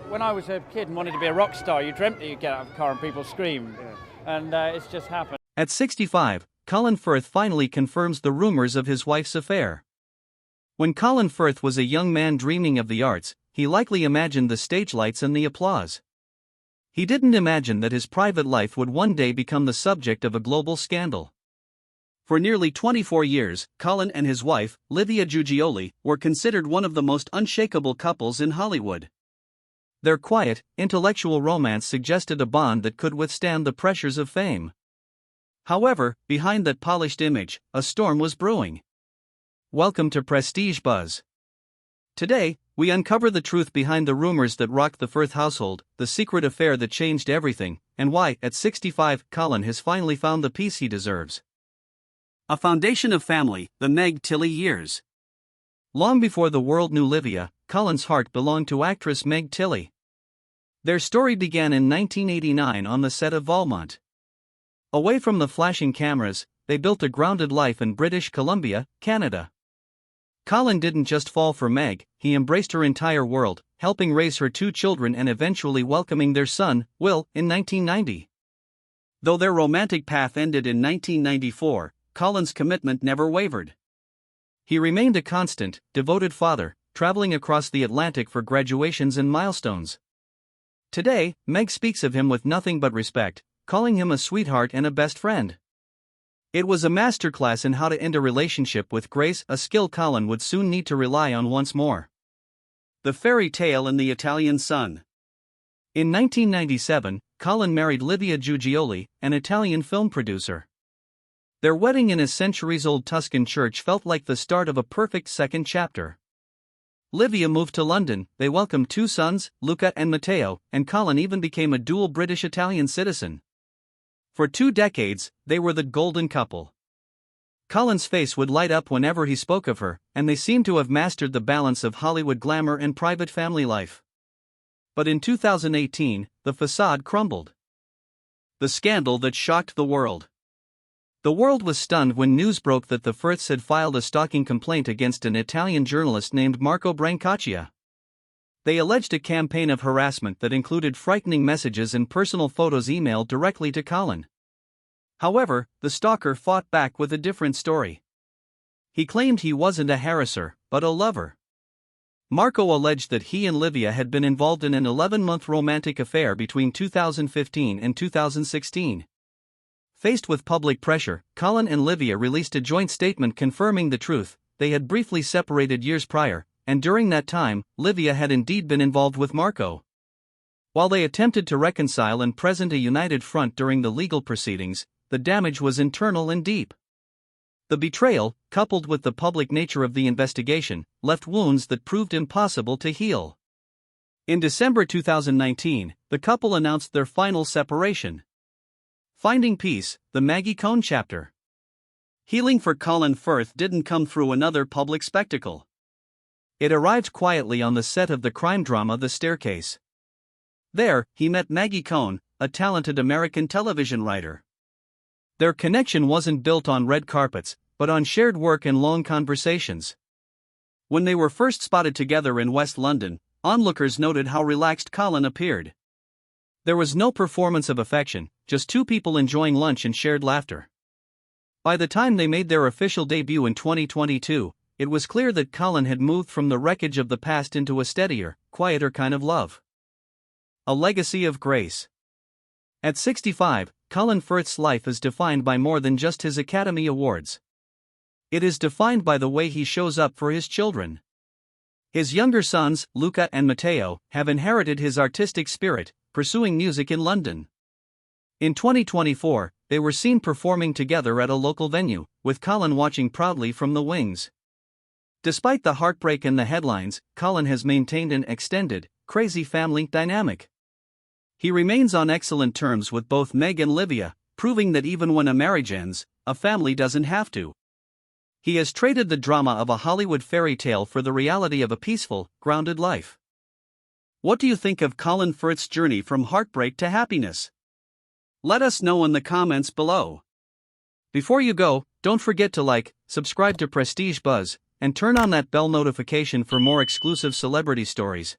When I was a kid and wanted to be a rock star, you dreamt that you'd get out of a car and people scream. Yeah. And it's just happened. At 65, Colin Firth finally confirms the rumors of his wife's affair. When Colin Firth was a young man dreaming of the arts, he likely imagined the stage lights and the applause. He didn't imagine that his private life would one day become the subject of a global scandal. For nearly 24 years, Colin and his wife, Livia Giuggioli, were considered one of the most unshakable couples in Hollywood. Their quiet, intellectual romance suggested a bond that could withstand the pressures of fame. However, behind that polished image, a storm was brewing. Welcome to Prestige Buzz. Today, we uncover the truth behind the rumors that rocked the Firth household, the secret affair that changed everything, and why, at 65, Colin has finally found the peace he deserves. A foundation of family, the Meg Tilly years. Long before the world knew Livia, Colin's heart belonged to actress Meg Tilly. Their story began in 1989 on the set of Valmont. Away from the flashing cameras, they built a grounded life in British Columbia, Canada. Colin didn't just fall for Meg, he embraced her entire world, helping raise her 2 children and eventually welcoming their son, Will, in 1990. Though their romantic path ended in 1994, Colin's commitment never wavered. He remained a constant, devoted father, traveling across the Atlantic for graduations and milestones. Today, Meg speaks of him with nothing but respect, calling him a sweetheart and a best friend. It was a masterclass in how to end a relationship with grace, a skill Colin would soon need to rely on once more. The fairy tale and the Italian son. In 1997, Colin married Livia Giuggioli, an Italian film producer. Their wedding in a centuries-old Tuscan church felt like the start of a perfect second chapter. Livia moved to London, they welcomed 2 sons, Luca and Matteo, and Colin even became a dual British-Italian citizen. For 2 decades, they were the golden couple. Colin's face would light up whenever he spoke of her, and they seemed to have mastered the balance of Hollywood glamour and private family life. But in 2018, the facade crumbled. The scandal that shocked the world. The world was stunned when news broke that the Firths had filed a stalking complaint against an Italian journalist named Marco Brancaccia. They alleged a campaign of harassment that included frightening messages and personal photos emailed directly to Colin. However, the stalker fought back with a different story. He claimed he wasn't a harasser, but a lover. Marco alleged that he and Livia had been involved in an 11-month romantic affair between 2015 and 2016. Faced with public pressure, Colin and Livia released a joint statement confirming the truth. They had briefly separated years prior, and during that time, Livia had indeed been involved with Marco. While they attempted to reconcile and present a united front during the legal proceedings, the damage was internal and deep. The betrayal, coupled with the public nature of the investigation, left wounds that proved impossible to heal. In December 2019, the couple announced their final separation. Finding Peace, the Maggie Conn chapter. Healing for Colin Firth didn't come through another public spectacle. It arrived quietly on the set of the crime drama The Staircase. There, he met Maggie Conn, a talented American television writer. Their connection wasn't built on red carpets, but on shared work and long conversations. When they were first spotted together in West London, onlookers noted how relaxed Colin appeared. There was no performance of affection, just 2 people enjoying lunch and shared laughter. By the time they made their official debut in 2022, it was clear that Colin had moved from the wreckage of the past into a steadier, quieter kind of love. A legacy of grace. At 65, Colin Firth's life is defined by more than just his Academy Awards. It is defined by the way he shows up for his children. His younger sons, Luca and Matteo, have inherited his artistic spirit, pursuing music in London. In 2024, they were seen performing together at a local venue, with Colin watching proudly from the wings. Despite the heartbreak and the headlines, Colin has maintained an extended, crazy family dynamic. He remains on excellent terms with both Meg and Livia, proving that even when a marriage ends, a family doesn't have to. He has traded the drama of a Hollywood fairy tale for the reality of a peaceful, grounded life. What do you think of Colin Firth's journey from heartbreak to happiness? Let us know in the comments below. Before you go, don't forget to like, subscribe to Prestige Buzz, and turn on that bell notification for more exclusive celebrity stories.